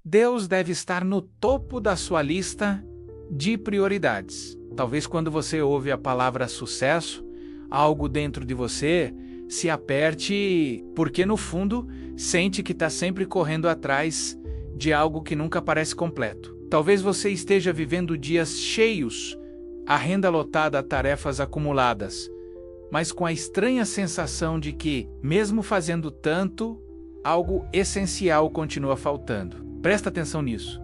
Deus deve estar no topo da sua lista de prioridades. Talvez quando você ouve a palavra sucesso, algo dentro de você se aperte, porque no fundo sente que está sempre correndo atrás de algo que nunca parece completo. Talvez você esteja vivendo dias cheios, a renda lotada, tarefas acumuladas, mas com a estranha sensação de que, mesmo fazendo tanto, algo essencial continua faltando. Presta atenção nisso,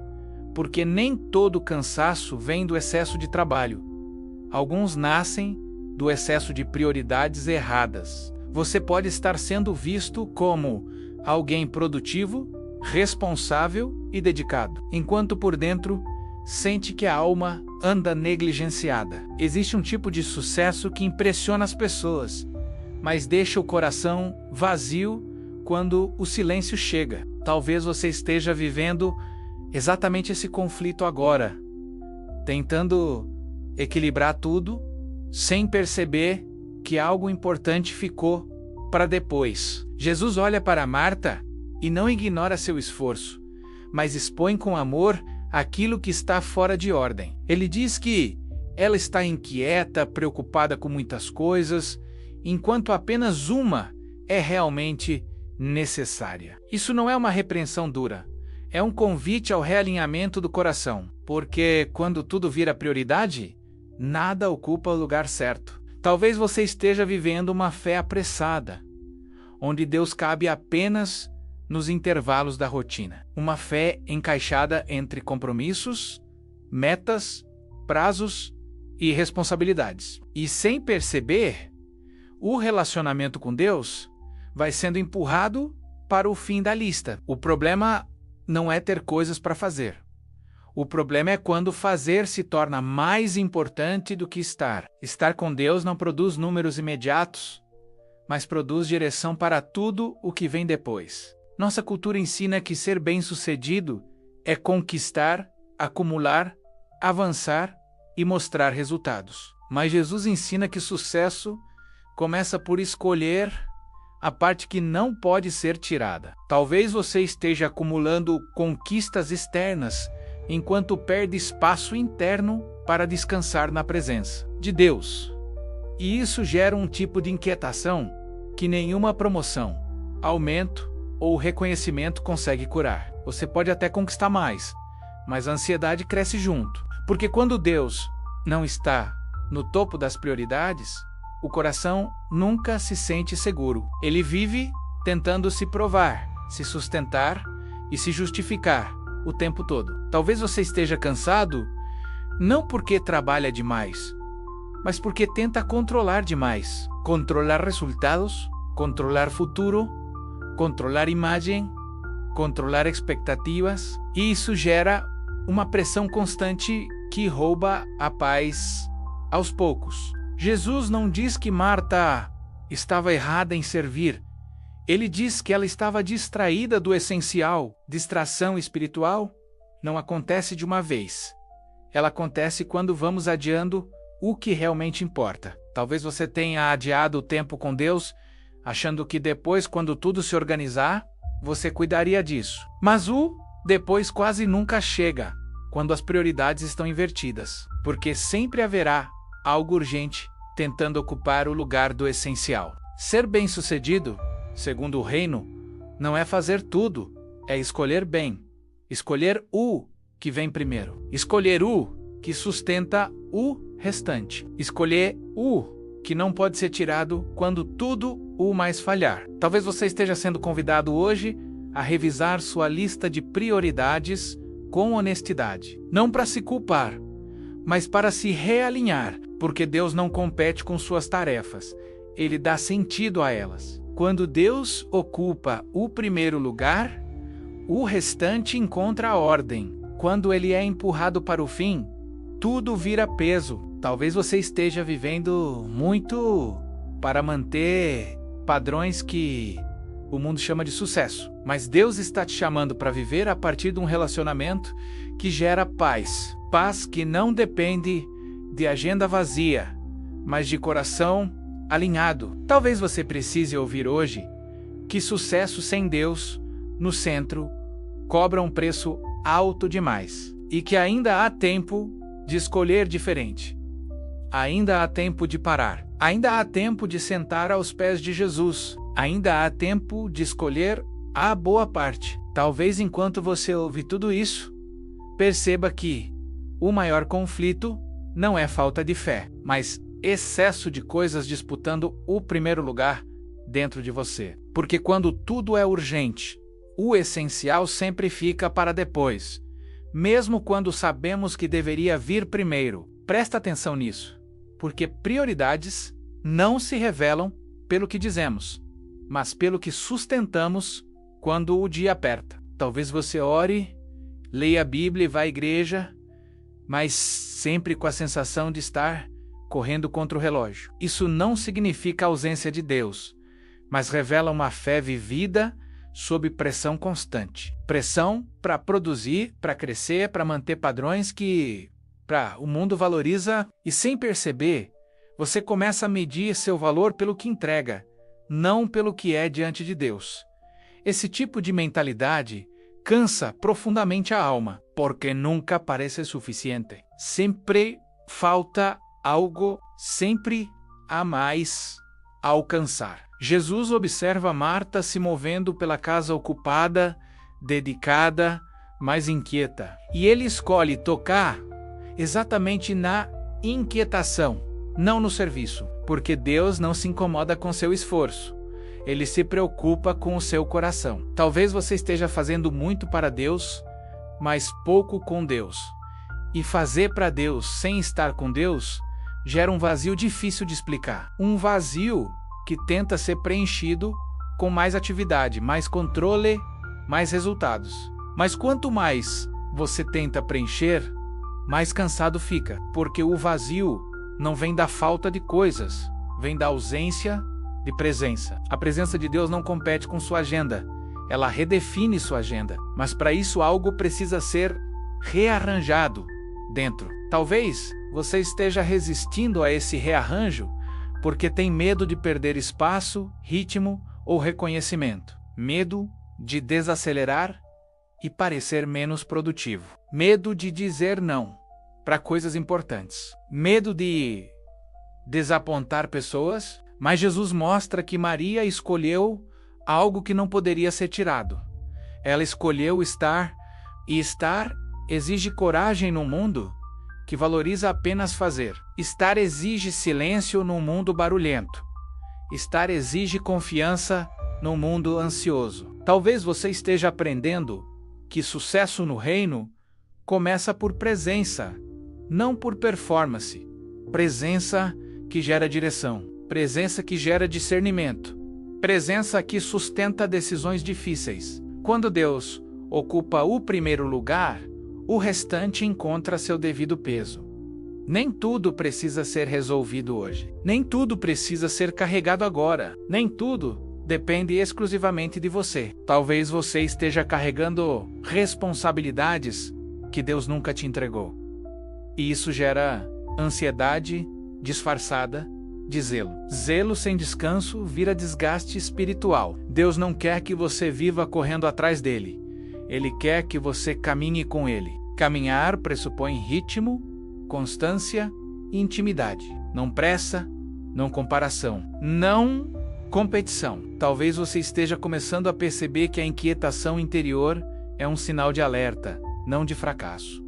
porque nem todo cansaço vem do excesso de trabalho. Alguns nascem do excesso de prioridades erradas. Você pode estar sendo visto como alguém produtivo, responsável e dedicado, enquanto por dentro sente que a alma anda negligenciada. Existe um tipo de sucesso que impressiona as pessoas, mas deixa o coração vazio quando o silêncio chega. Talvez você esteja vivendo exatamente esse conflito agora, tentando equilibrar tudo, sem perceber que algo importante ficou para depois. Jesus olha para Marta e não ignora seu esforço, mas expõe com amor aquilo que está fora de ordem. Ele diz que ela está inquieta, preocupada com muitas coisas, enquanto apenas uma é realmente necessária. Isso não é uma repreensão dura, é um convite ao realinhamento do coração, porque quando tudo vira prioridade, nada ocupa o lugar certo. Talvez você esteja vivendo uma fé apressada, onde Deus cabe apenas nos intervalos da rotina. Uma fé encaixada entre compromissos, metas, prazos e responsabilidades. E sem perceber, o relacionamento com Deus vai sendo empurrado para o fim da lista. O problema não é ter coisas para fazer. O problema é quando fazer se torna mais importante do que estar. Estar com Deus não produz números imediatos, mas produz direção para tudo o que vem depois. Nossa cultura ensina que ser bem-sucedido é conquistar, acumular, avançar e mostrar resultados. Mas Jesus ensina que sucesso começa por escolher a parte que não pode ser tirada. Talvez você esteja acumulando conquistas externas, enquanto perde espaço interno para descansar na presença de Deus. E isso gera um tipo de inquietação que nenhuma promoção, aumento ou reconhecimento consegue curar. Você pode até conquistar mais, mas a ansiedade cresce junto. Porque quando Deus não está no topo das prioridades, o coração nunca se sente seguro. Ele vive tentando se provar, se sustentar e se justificar o tempo todo. Talvez você esteja cansado, não porque trabalha demais, mas porque tenta controlar demais. Controlar resultados, controlar futuro, controlar imagem, controlar expectativas. E isso gera uma pressão constante que rouba a paz aos poucos. Jesus não diz que Marta estava errada em servir. Ele diz que ela estava distraída do essencial. Distração espiritual não acontece de uma vez. Ela acontece quando vamos adiando o que realmente importa. Talvez você tenha adiado o tempo com Deus, achando que depois, quando tudo se organizar, você cuidaria disso. Mas o depois quase nunca chega, quando as prioridades estão invertidas, porque sempre haverá algo urgente tentando ocupar o lugar do essencial. Ser bem-sucedido, segundo o reino, não é fazer tudo, é escolher bem. Escolher o que vem primeiro. Escolher o que sustenta o restante. Escolher o que não pode ser tirado quando tudo o mais falhar. Talvez você esteja sendo convidado hoje a revisar sua lista de prioridades com honestidade. Não para se culpar, mas para se realinhar, porque Deus não compete com suas tarefas. Ele dá sentido a elas. Quando Deus ocupa o primeiro lugar, o restante encontra a ordem. Quando ele é empurrado para o fim, tudo vira peso. Talvez você esteja vivendo muito para manter padrões que o mundo chama de sucesso. Mas Deus está te chamando para viver a partir de um relacionamento que gera paz. Paz que não depende de agenda vazia, mas de coração alinhado. Talvez você precise ouvir hoje que sucesso sem Deus no centro cobra um preço alto demais e que ainda há tempo de escolher diferente. Ainda há tempo de parar. Ainda há tempo de sentar aos pés de Jesus. Ainda há tempo de escolher a boa parte. Talvez enquanto você ouve tudo isso, perceba que o maior conflito não é falta de fé, mas excesso de coisas disputando o primeiro lugar dentro de você. Porque quando tudo é urgente, o essencial sempre fica para depois, mesmo quando sabemos que deveria vir primeiro. Presta atenção nisso, porque prioridades não se revelam pelo que dizemos, mas pelo que sustentamos quando o dia aperta. Talvez você ore, leia a Bíblia e vá à igreja, mas sempre com a sensação de estar correndo contra o relógio. Isso não significa ausência de Deus, mas revela uma fé vivida sob pressão constante. Pressão para produzir, para crescer, para manter padrões que o mundo valoriza, e sem perceber, você começa a medir seu valor pelo que entrega, não pelo que é diante de Deus. Esse tipo de mentalidade cansa profundamente a alma, porque nunca parece suficiente. Sempre falta algo, sempre há mais a alcançar. Jesus observa Marta se movendo pela casa ocupada, dedicada, mas inquieta. E ele escolhe tocar exatamente na inquietação, não no serviço, porque Deus não se incomoda com seu esforço. Ele se preocupa com o seu coração. Talvez você esteja fazendo muito para Deus, mas pouco com Deus. E fazer para Deus sem estar com Deus gera um vazio difícil de explicar. Um vazio que tenta ser preenchido com mais atividade, mais controle, mais resultados. Mas quanto mais você tenta preencher, mais cansado fica, porque o vazio não vem da falta de coisas, vem da ausência de presença. A presença de Deus não compete com sua agenda, ela redefine sua agenda, mas para isso algo precisa ser rearranjado dentro. Talvez você esteja resistindo a esse rearranjo porque tem medo de perder espaço, ritmo ou reconhecimento. Medo de desacelerar e parecer menos produtivo. Medo de dizer não para coisas importantes. Medo de desapontar pessoas. Mas Jesus mostra que Maria escolheu algo que não poderia ser tirado. Ela escolheu estar, e estar exige coragem num mundo que valoriza apenas fazer. Estar exige silêncio num mundo barulhento. Estar exige confiança num mundo ansioso. Talvez você esteja aprendendo que sucesso no reino começa por presença, não por performance. Presença que gera direção. Presença que gera discernimento. Presença que sustenta decisões difíceis. Quando Deus ocupa o primeiro lugar, o restante encontra seu devido peso. Nem tudo precisa ser resolvido hoje. Nem tudo precisa ser carregado agora. Nem tudo depende exclusivamente de você. Talvez você esteja carregando responsabilidades que Deus nunca te entregou. E isso gera ansiedade disfarçada de zelo. Zelo sem descanso vira desgaste espiritual. Deus não quer que você viva correndo atrás dele. Ele quer que você caminhe com ele. Caminhar pressupõe ritmo, constância e intimidade. Não pressa, não comparação, não competição. Talvez você esteja começando a perceber que a inquietação interior é um sinal de alerta, não de fracasso.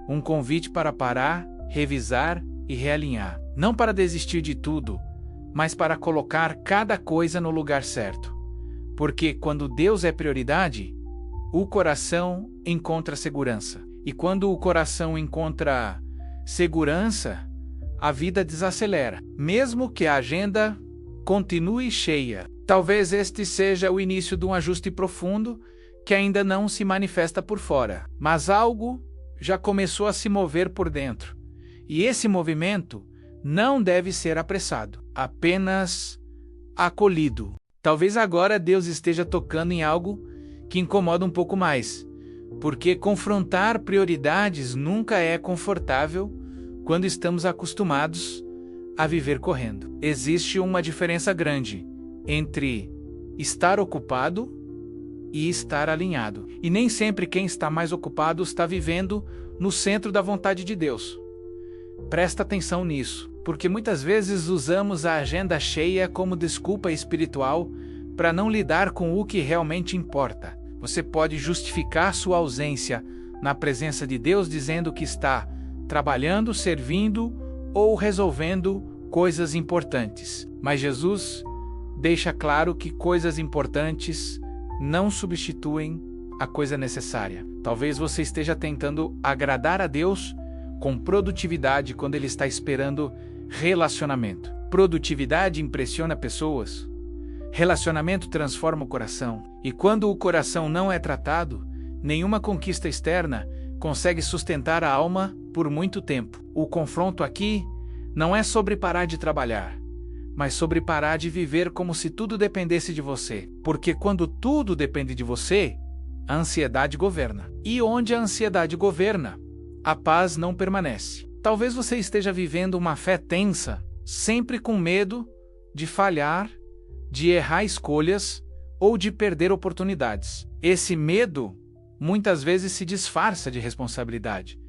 Um convite para parar, revisar e realinhar. Não para desistir de tudo, mas para colocar cada coisa no lugar certo. Porque quando Deus é prioridade, o coração encontra segurança. E quando o coração encontra segurança, a vida desacelera, mesmo que a agenda continue cheia. Talvez este seja o início de um ajuste profundo que ainda não se manifesta por fora, mas algo já começou a se mover por dentro. E esse movimento não deve ser apressado, apenas acolhido. Talvez agora Deus esteja tocando em algo que incomoda um pouco mais, porque confrontar prioridades nunca é confortável quando estamos acostumados a viver correndo. Existe uma diferença grande entre estar ocupado e estar alinhado. E nem sempre quem está mais ocupado está vivendo no centro da vontade de Deus. Presta atenção nisso, porque muitas vezes usamos a agenda cheia como desculpa espiritual para não lidar com o que realmente importa. Você pode justificar sua ausência na presença de Deus dizendo que está trabalhando, servindo ou resolvendo coisas importantes. Mas Jesus deixa claro que coisas importantes não substituem a coisa necessária. Talvez você esteja tentando agradar a Deus com produtividade quando Ele está esperando relacionamento. Produtividade impressiona pessoas. Relacionamento transforma o coração. E quando o coração não é tratado, nenhuma conquista externa consegue sustentar a alma por muito tempo. O confronto aqui não é sobre parar de trabalhar, mas sobre parar de viver como se tudo dependesse de você. Porque quando tudo depende de você, a ansiedade governa. E onde a ansiedade governa, a paz não permanece. Talvez você esteja vivendo uma fé tensa, sempre com medo de falhar, de errar escolhas ou de perder oportunidades. Esse medo muitas vezes se disfarça de responsabilidade,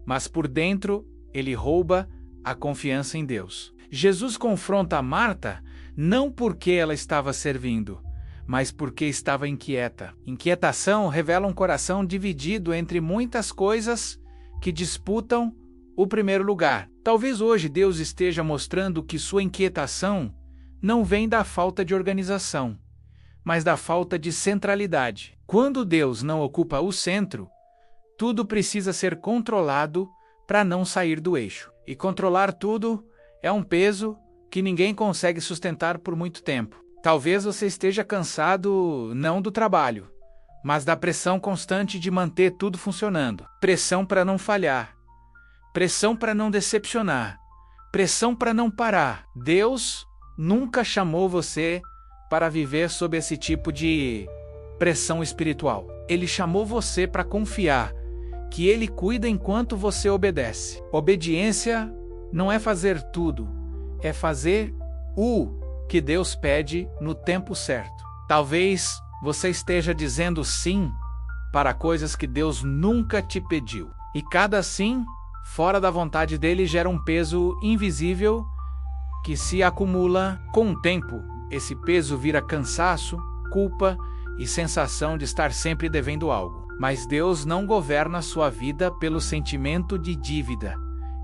mas por dentro ele rouba a confiança em Deus. Jesus confronta a Marta não porque ela estava servindo, mas porque estava inquieta. Inquietação revela um coração dividido entre muitas coisas que disputam o primeiro lugar. Talvez hoje Deus esteja mostrando que sua inquietação não vem da falta de organização, mas da falta de centralidade. Quando Deus não ocupa o centro, tudo precisa ser controlado para não sair do eixo. E controlar tudo é um peso que ninguém consegue sustentar por muito tempo. Talvez você esteja cansado não do trabalho, mas da pressão constante de manter tudo funcionando. Pressão para não falhar, pressão para não decepcionar, pressão para não parar. Deus nunca chamou você para viver sob esse tipo de pressão espiritual. Ele chamou você para confiar que Ele cuida enquanto você obedece. Obediência não é fazer tudo, é fazer o que Deus pede no tempo certo. Talvez você esteja dizendo sim para coisas que Deus nunca te pediu. E cada sim, fora da vontade dele, gera um peso invisível que se acumula com o tempo. Esse peso vira cansaço, culpa e sensação de estar sempre devendo algo. Mas Deus não governa sua vida pelo sentimento de dívida.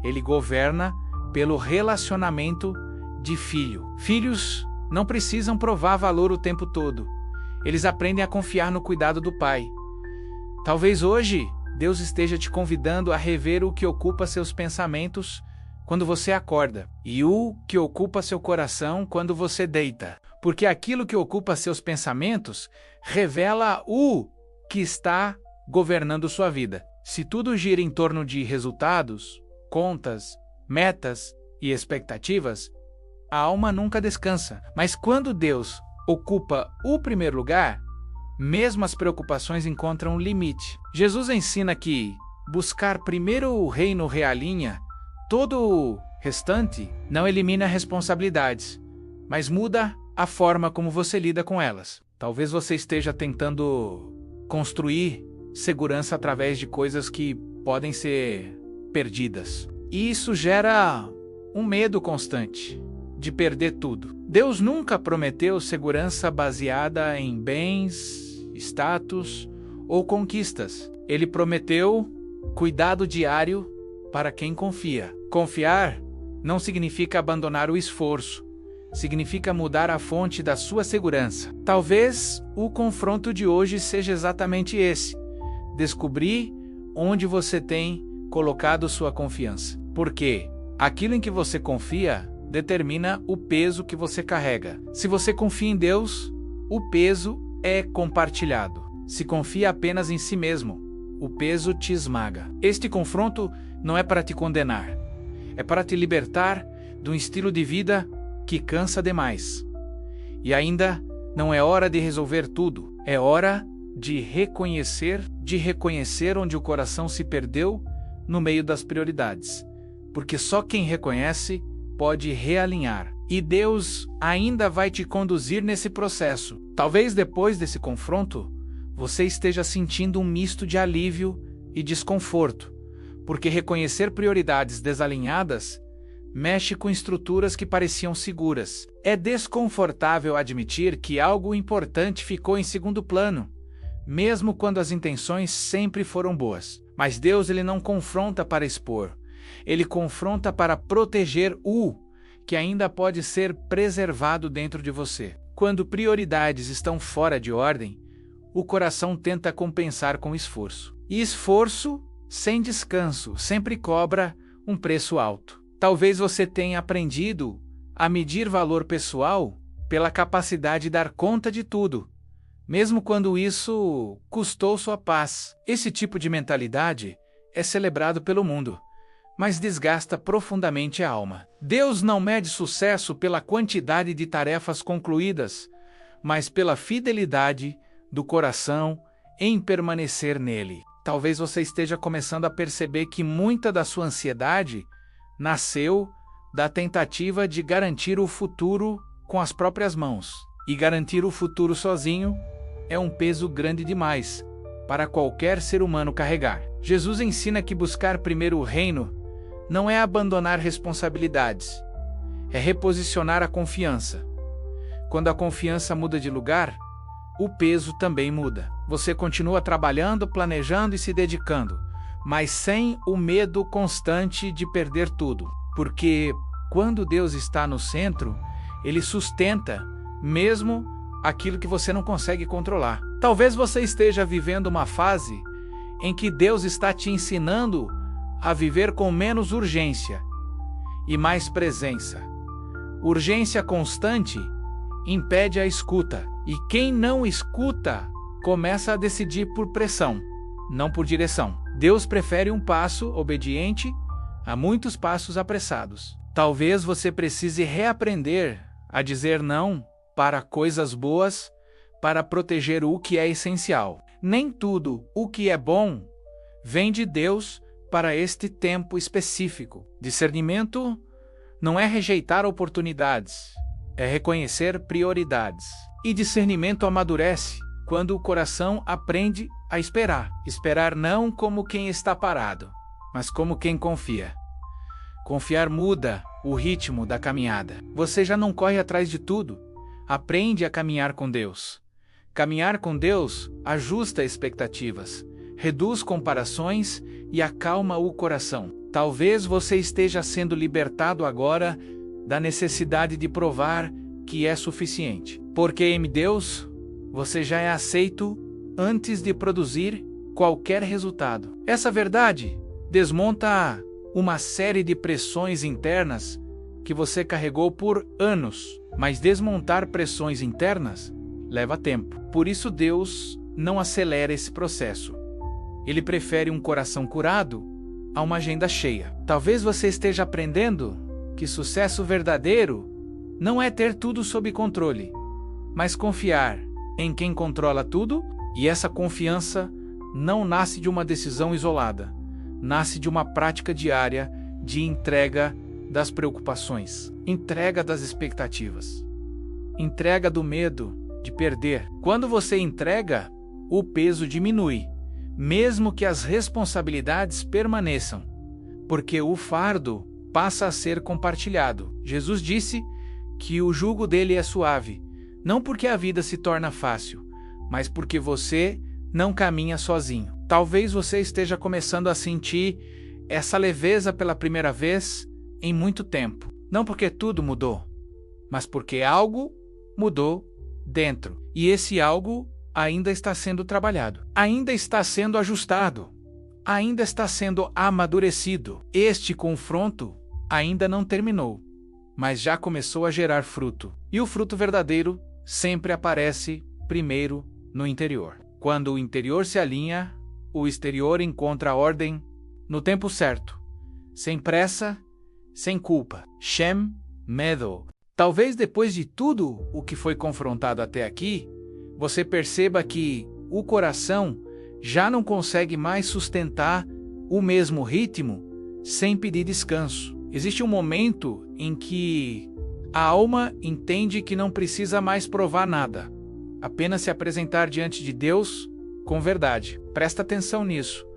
Ele governa pelo relacionamento de filho. Filhos não precisam provar valor o tempo todo. Eles aprendem a confiar no cuidado do pai. Talvez hoje Deus esteja te convidando a rever o que ocupa seus pensamentos quando você acorda e o que ocupa seu coração quando você deita. Porque aquilo que ocupa seus pensamentos revela o que está governando sua vida. Se tudo gira em torno de resultados, contas, metas e expectativas, a alma nunca descansa. Mas quando Deus ocupa o primeiro lugar, mesmo as preocupações encontram um limite. Jesus ensina que buscar primeiro o reino realinha todo o restante. Não elimina responsabilidades, mas muda a forma como você lida com elas. Talvez você esteja tentando construir segurança através de coisas que podem ser perdidas. E isso gera um medo constante de perder tudo. Deus nunca prometeu segurança baseada em bens, status ou conquistas. Ele prometeu cuidado diário para quem confia. Confiar não significa abandonar o esforço. Significa mudar a fonte da sua segurança. Talvez o confronto de hoje seja exatamente esse: descobrir onde você tem colocado sua confiança. Porque aquilo em que você confia determina o peso que você carrega. Se você confia em Deus, o peso é compartilhado. Se confia apenas em si mesmo, o peso te esmaga. Este confronto não é para te condenar, é para te libertar de um estilo de vida que cansa demais. E ainda não é hora de resolver tudo, é hora de reconhecer onde o coração se perdeu no meio das prioridades. Porque só quem reconhece pode realinhar. E Deus ainda vai te conduzir nesse processo. Talvez depois desse confronto, você esteja sentindo um misto de alívio e desconforto, porque reconhecer prioridades desalinhadas mexe com estruturas que pareciam seguras. É desconfortável admitir que algo importante ficou em segundo plano, mesmo quando as intenções sempre foram boas. Mas Deus ele não confronta para expor, ele confronta para proteger o que ainda pode ser preservado dentro de você. Quando prioridades estão fora de ordem, o coração tenta compensar com esforço. E esforço, sem descanso, sempre cobra um preço alto. Talvez você tenha aprendido a medir valor pessoal pela capacidade de dar conta de tudo, mesmo quando isso custou sua paz. Esse tipo de mentalidade é celebrado pelo mundo, mas desgasta profundamente a alma. Deus não mede sucesso pela quantidade de tarefas concluídas, mas pela fidelidade do coração em permanecer nele. Talvez você esteja começando a perceber que muita da sua ansiedade nasceu da tentativa de garantir o futuro com as próprias mãos. E garantir o futuro sozinho é um peso grande demais para qualquer ser humano carregar. Jesus ensina que buscar primeiro o reino não é abandonar responsabilidades, é reposicionar a confiança. Quando a confiança muda de lugar, o peso também muda. Você continua trabalhando, planejando e se dedicando, mas sem o medo constante de perder tudo. Porque quando Deus está no centro, Ele sustenta mesmo aquilo que você não consegue controlar. Talvez você esteja vivendo uma fase em que Deus está te ensinando a viver com menos urgência e mais presença. Urgência constante impede a escuta, e quem não escuta começa a decidir por pressão, não por direção. Deus prefere um passo obediente a muitos passos apressados. Talvez você precise reaprender a dizer não para coisas boas para proteger o que é essencial. Nem tudo o que é bom vem de Deus para este tempo específico. Discernimento não é rejeitar oportunidades, é reconhecer prioridades. E discernimento amadurece quando o coração aprende a esperar. Esperar não como quem está parado, mas como quem confia. Confiar muda o ritmo da caminhada. Você já não corre atrás de tudo. Aprende a caminhar com Deus. Caminhar com Deus ajusta expectativas, reduz comparações e acalma o coração. Talvez você esteja sendo libertado agora da necessidade de provar que é suficiente. Porque em Deus, você já é aceito antes de produzir qualquer resultado. Essa verdade desmonta uma série de pressões internas que você carregou por anos. Mas desmontar pressões internas leva tempo. Por isso Deus não acelera esse processo. Ele prefere um coração curado a uma agenda cheia. Talvez você esteja aprendendo que sucesso verdadeiro não é ter tudo sob controle, mas confiar em quem controla tudo, e essa confiança não nasce de uma decisão isolada, nasce de uma prática diária de entrega das preocupações, entrega das expectativas, entrega do medo de perder. Quando você entrega, o peso diminui, mesmo que as responsabilidades permaneçam, porque o fardo passa a ser compartilhado. Jesus disse que o jugo dele é suave, não porque a vida se torna fácil, mas porque você não caminha sozinho. Talvez você esteja começando a sentir essa leveza pela primeira vez em muito tempo. Não porque tudo mudou, mas porque algo mudou dentro. E esse algo ainda está sendo trabalhado, ainda está sendo ajustado, ainda está sendo amadurecido. Este confronto ainda não terminou, mas já começou a gerar fruto. E o fruto verdadeiro sempre aparece primeiro no interior. Quando o interior se alinha, o exterior encontra a ordem no tempo certo, sem pressa, sem culpa. Shem Medo. Talvez depois de tudo o que foi confrontado até aqui, você perceba que o coração já não consegue mais sustentar o mesmo ritmo sem pedir descanso. Existe um momento em que a alma entende que não precisa mais provar nada, apenas se apresentar diante de Deus com verdade. Presta atenção nisso,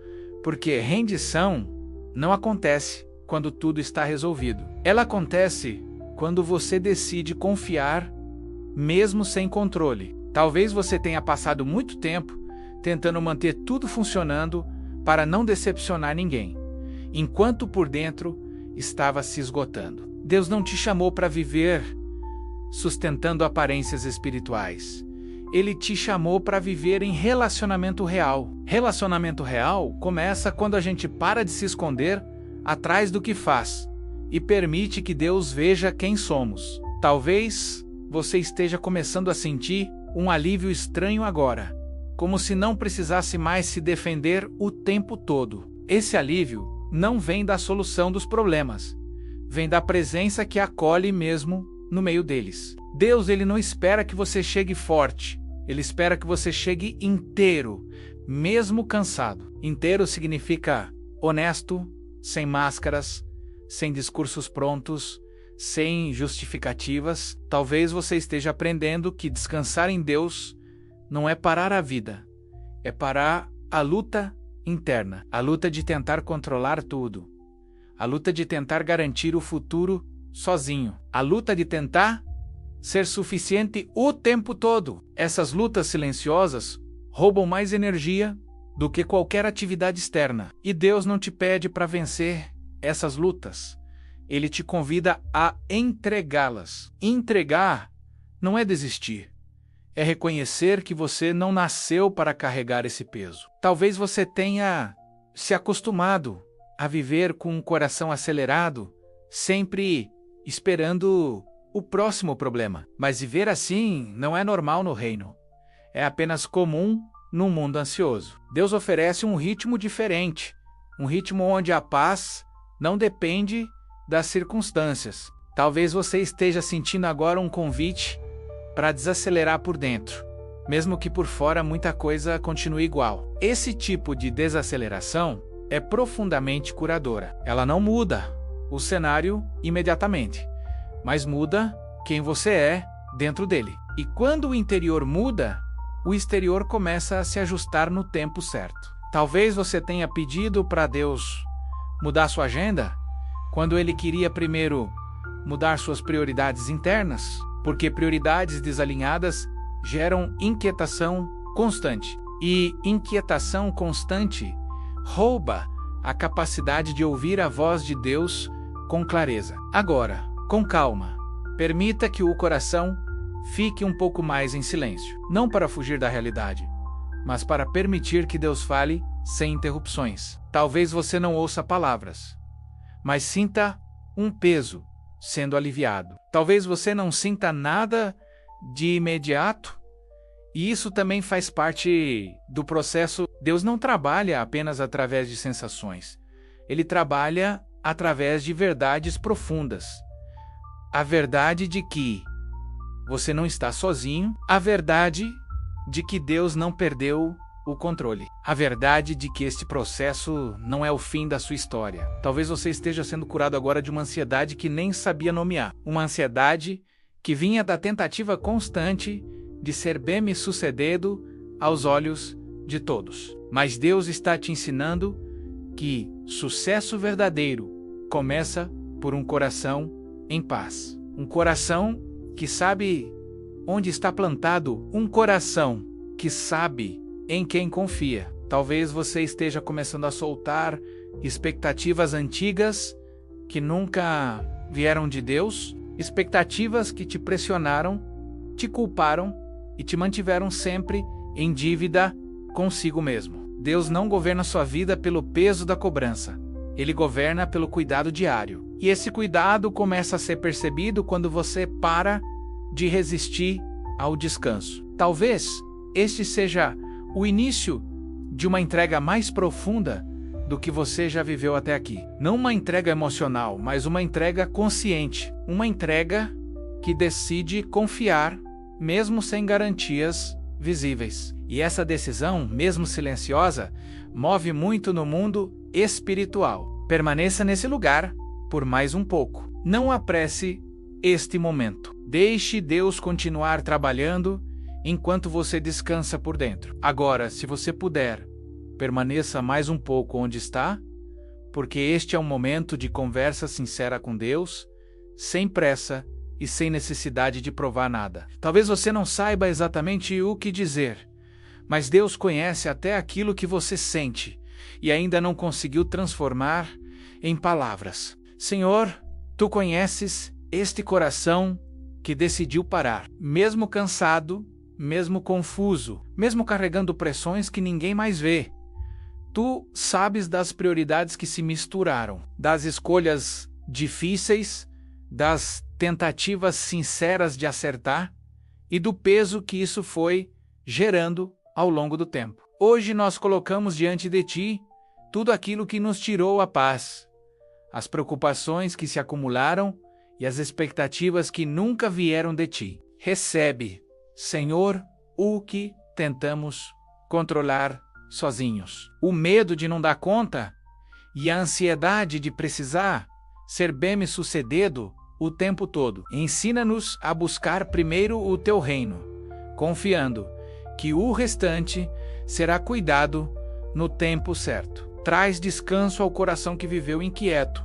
porque rendição não acontece quando tudo está resolvido. Ela acontece quando você decide confiar, mesmo sem controle. Talvez você tenha passado muito tempo tentando manter tudo funcionando para não decepcionar ninguém, enquanto por dentro estava se esgotando. Deus não te chamou para viver sustentando aparências espirituais. Ele te chamou para viver em relacionamento real. Relacionamento real começa quando a gente para de se esconder atrás do que faz e permite que Deus veja quem somos. Talvez você esteja começando a sentir um alívio estranho agora, como se não precisasse mais se defender o tempo todo. Esse alívio não vem da solução dos problemas, vem da presença que acolhe mesmo no meio deles. Deus, ele não espera que você chegue forte, ele espera que você chegue inteiro, mesmo cansado. Inteiro significa honesto, sem máscaras, sem discursos prontos, sem justificativas. Talvez você esteja aprendendo que descansar em Deus não é parar a vida, é parar a luta interna, a luta de tentar controlar tudo, a luta de tentar garantir o futuro sozinho, a luta de tentar ser suficiente o tempo todo. Essas lutas silenciosas roubam mais energia do que qualquer atividade externa. E Deus não te pede para vencer essas lutas. Ele te convida a entregá-las. Entregar não é desistir. É reconhecer que você não nasceu para carregar esse peso. Talvez você tenha se acostumado a viver com um coração acelerado, sempre esperando o próximo problema. Mas viver assim não é normal no reino. É apenas comum num mundo ansioso. Deus oferece um ritmo diferente, um ritmo onde a paz não depende das circunstâncias. Talvez você esteja sentindo agora um convite para desacelerar por dentro, mesmo que por fora muita coisa continue igual. Esse tipo de desaceleração é profundamente curadora. Ela não muda o cenário imediatamente, mas muda quem você é dentro dele. E quando o interior muda, o exterior começa a se ajustar no tempo certo. Talvez você tenha pedido para Deus mudar sua agenda, quando Ele queria primeiro mudar suas prioridades internas, porque prioridades desalinhadas geram inquietação constante. E inquietação constante rouba a capacidade de ouvir a voz de Deus com clareza. Agora, com calma, permita que o coração fique um pouco mais em silêncio. Não para fugir da realidade, mas para permitir que Deus fale sem interrupções. Talvez você não ouça palavras, mas sinta um peso sendo aliviado. Talvez você não sinta nada de imediato, e isso também faz parte do processo. Deus não trabalha apenas através de sensações. Ele trabalha através de verdades profundas. A verdade de que você não está sozinho, a verdade de que Deus não perdeu o controle, a verdade de que este processo não é o fim da sua história. Talvez você esteja sendo curado agora de uma ansiedade que nem sabia nomear, uma ansiedade que vinha da tentativa constante de ser bem-sucedido aos olhos de todos. Mas Deus está te ensinando que sucesso verdadeiro começa por um coração em paz. Um coração que sabe onde está plantado, um coração que sabe em quem confia. Talvez você esteja começando a soltar expectativas antigas que nunca vieram de Deus, expectativas que te pressionaram, te culparam e te mantiveram sempre em dívida consigo mesmo. Deus não governa sua vida pelo peso da cobrança. Ele governa pelo cuidado diário. E esse cuidado começa a ser percebido quando você para de resistir ao descanso. Talvez este seja o início de uma entrega mais profunda do que você já viveu até aqui. Não uma entrega emocional, mas uma entrega consciente. Uma entrega que decide confiar, mesmo sem garantias visíveis. E essa decisão, mesmo silenciosa, move muito no mundo espiritual. Permaneça nesse lugar por mais um pouco. Não apresse este momento. Deixe Deus continuar trabalhando enquanto você descansa por dentro. Agora, se você puder, permaneça mais um pouco onde está, porque este é um momento de conversa sincera com Deus, sem pressa e sem necessidade de provar nada. Talvez você não saiba exatamente o que dizer, mas Deus conhece até aquilo que você sente e ainda não conseguiu transformar em palavras. Senhor, Tu conheces este coração que decidiu parar, mesmo cansado, mesmo confuso, mesmo carregando pressões que ninguém mais vê. Tu sabes das prioridades que se misturaram, das escolhas difíceis, das tentativas sinceras de acertar e do peso que isso foi gerando ao longo do tempo. Hoje nós colocamos diante de Ti tudo aquilo que nos tirou a paz, as preocupações que se acumularam e as expectativas que nunca vieram de Ti. Recebe, Senhor, o que tentamos controlar sozinhos. O medo de não dar conta e a ansiedade de precisar ser bem-sucedido o tempo todo. Ensina-nos a buscar primeiro o Teu reino, confiando que o restante será cuidado no tempo certo. Traz descanso ao coração que viveu inquieto,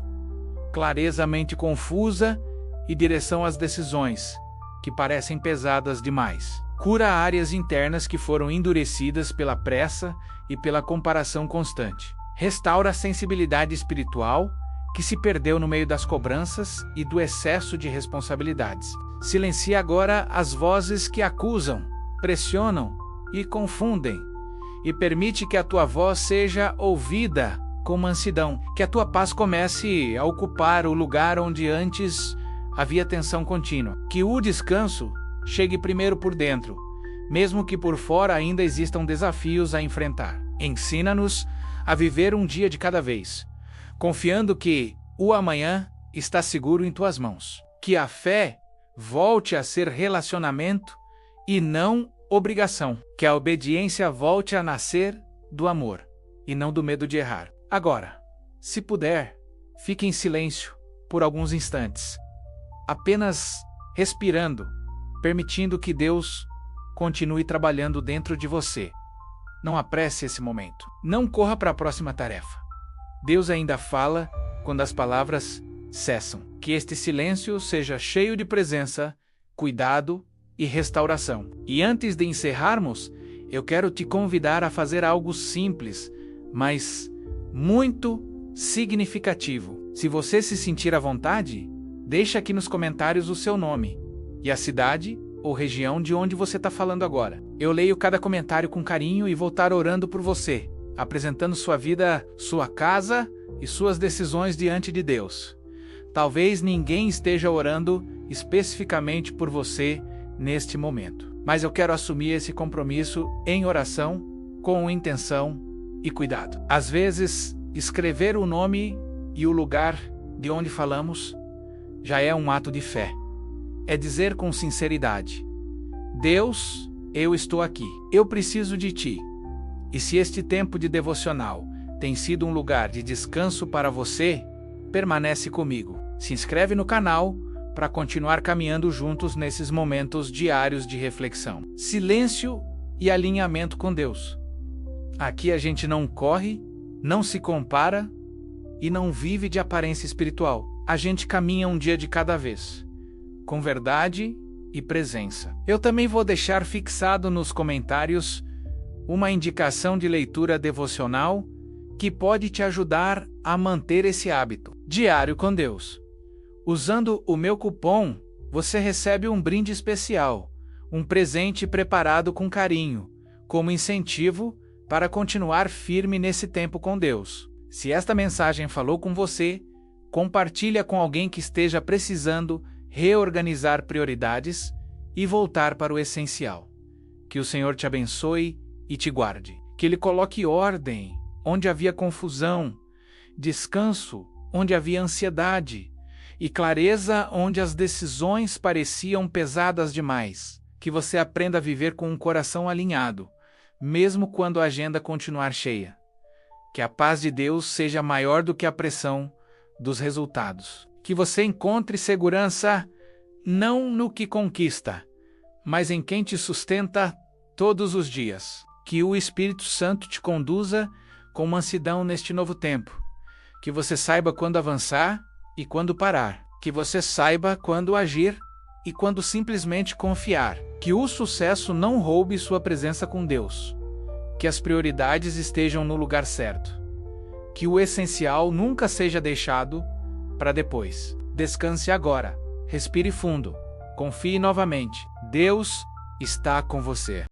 clareza à mente confusa e direção às decisões que parecem pesadas demais. Cura áreas internas que foram endurecidas pela pressa e pela comparação constante. Restaura a sensibilidade espiritual que se perdeu no meio das cobranças e do excesso de responsabilidades. Silencia agora as vozes que acusam, pressionam e confundem, e permite que a Tua voz seja ouvida com mansidão, que a Tua paz comece a ocupar o lugar onde antes havia tensão contínua, que o descanso chegue primeiro por dentro, mesmo que por fora ainda existam desafios a enfrentar. Ensina-nos a viver um dia de cada vez, confiando que o amanhã está seguro em Tuas mãos. Que a fé volte a ser relacionamento e não obrigação. Que a obediência volte a nascer do amor e não do medo de errar. Agora, se puder, fique em silêncio por alguns instantes, apenas respirando, permitindo que Deus continue trabalhando dentro de você. Não apresse esse momento. Não corra para a próxima tarefa. Deus ainda fala quando as palavras cessam. Que este silêncio seja cheio de presença, cuidado e restauração. E antes de encerrarmos, eu quero te convidar a fazer algo simples, mas muito significativo. Se você se sentir à vontade, deixa aqui nos comentários o seu nome e a cidade ou região de onde você está falando agora. Eu leio cada comentário com carinho e vou estar orando por você, apresentando sua vida, sua casa e suas decisões diante de Deus. Talvez ninguém esteja orando especificamente por você neste momento, mas eu quero assumir esse compromisso em oração, com intenção e cuidado. Às vezes, escrever o nome e o lugar de onde falamos já é um ato de fé. É dizer com sinceridade: Deus, eu estou aqui, eu preciso de Ti. E se este tempo de devocional tem sido um lugar de descanso para você, permanece comigo. Se inscreve no canal para continuar caminhando juntos nesses momentos diários de reflexão. Silêncio e alinhamento com Deus. Aqui a gente não corre, não se compara e não vive de aparência espiritual. A gente caminha um dia de cada vez, com verdade e presença. Eu também vou deixar fixado nos comentários uma indicação de leitura devocional que pode te ajudar a manter esse hábito diário com Deus. Usando o meu cupom, você recebe um brinde especial, um presente preparado com carinho, como incentivo para continuar firme nesse tempo com Deus. Se esta mensagem falou com você, compartilha com alguém que esteja precisando reorganizar prioridades e voltar para o essencial. Que o Senhor te abençoe e te guarde. Que Ele coloque ordem onde havia confusão, descanso onde havia ansiedade e clareza onde as decisões pareciam pesadas demais. Que você aprenda a viver com um coração alinhado, mesmo quando a agenda continuar cheia. Que a paz de Deus seja maior do que a pressão dos resultados. Que você encontre segurança não no que conquista, mas em quem te sustenta todos os dias. Que o Espírito Santo te conduza com mansidão neste novo tempo. Que você saiba quando avançar e quando parar. Que você saiba quando agir e quando simplesmente confiar. Que o sucesso não roube sua presença com Deus. Que as prioridades estejam no lugar certo. Que o essencial nunca seja deixado para depois. Descanse agora. Respire fundo. Confie novamente. Deus está com você.